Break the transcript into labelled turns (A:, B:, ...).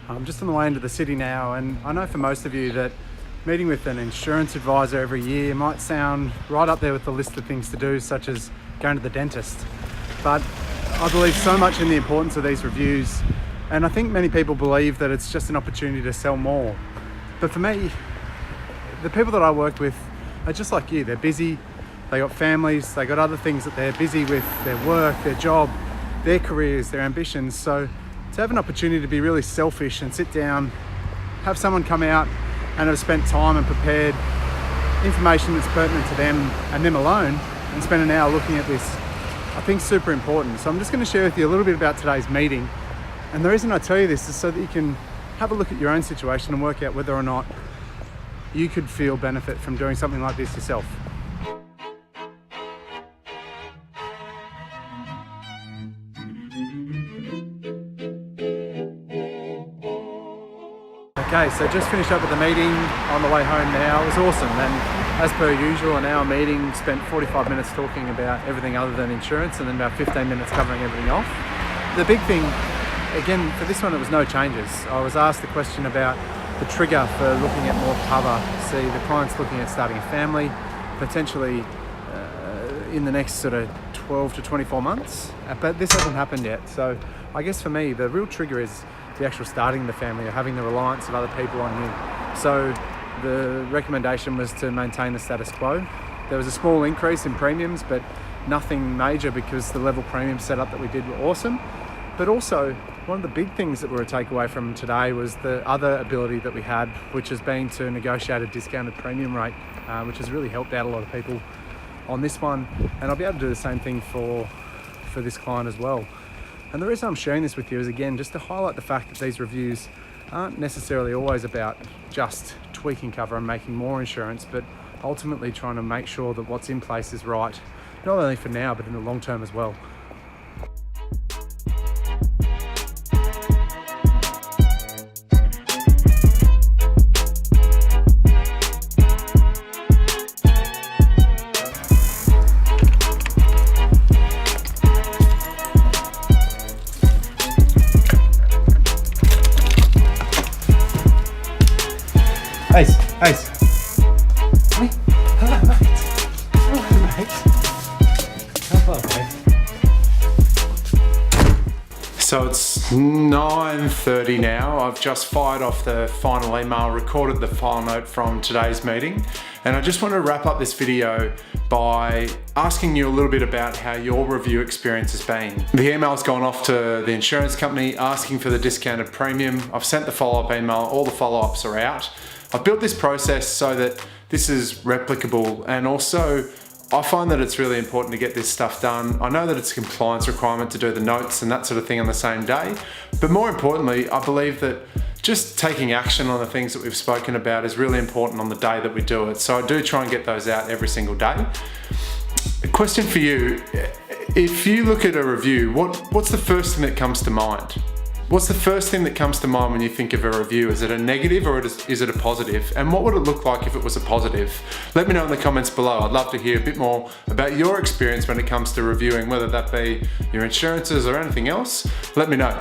A: I'm just on the way into the city now, and I know for most of you that meeting with an insurance advisor every year might sound right up there with the list of things to do, such as going to the dentist. But I believe so much in the importance of these reviews, and I think many people believe that it's just an opportunity to sell more. But for me, the people that I work with are just like you. They're busy, they got families, they got other things that they're busy with, their work, their job, their careers, their ambitions. So to have an opportunity to be really selfish and sit down, have someone come out and have spent time and prepared information that's pertinent to them and them alone, and spend an hour looking at this, I think is super important. So I'm just going to share with you a little bit about today's meeting. And the reason I tell you this is so that you can have a look at your own situation and work out whether or not you could feel benefit from doing something like this yourself. Okay, so just finished up with the meeting, on the way home now. It was awesome, and as per usual, an hour meeting, spent 45 minutes talking about everything other than insurance, and then about 15 minutes covering everything off. The big thing, again, for this one, it was no changes. I was asked the question about the trigger for looking at more cover. See, the client's looking at starting a family, potentially in the next sort of 12 to 24 months, but this hasn't happened yet. So I guess for me, the real trigger is the actual starting the family, or having the reliance of other people on you. So the recommendation was to maintain the status quo. There was a small increase in premiums, but nothing major, because the level premium setup that we did were awesome. But also, one of the big things that were a takeaway from today was the other ability that we had, which has been to negotiate a discounted premium rate, which has really helped out a lot of people on this one. And I'll be able to do the same thing for this client as well. And the reason I'm sharing this with you is, again, just to highlight the fact that these reviews aren't necessarily always about just tweaking cover and making more insurance, but ultimately trying to make sure that what's in place is right, not only for now, but in the long term as well. Ace. Hey, hello, mate. Hello, mate. So it's 9:30 now. I've just fired off the final email, recorded the file note from today's meeting, and I just want to wrap up this video by asking you a little bit about how your review experience has been. The email's gone off to the insurance company asking for the discounted premium. I've sent the follow-up email, all the follow-ups are out. I've built this process so that this is replicable, and also I find that it's really important to get this stuff done. I know that it's a compliance requirement to do the notes and that sort of thing on the same day, but more importantly, I believe that just taking action on the things that we've spoken about is really important on the day that we do it. So I do try and get those out every single day. A question for you, if you look at a review, what's the first thing that comes to mind? What's the first thing that comes to mind when you think of a review? Is it a negative or is it a positive? And what would it look like if it was a positive? Let me know in the comments below. I'd love to hear a bit more about your experience when it comes to reviewing, whether that be your insurances or anything else. Let me know.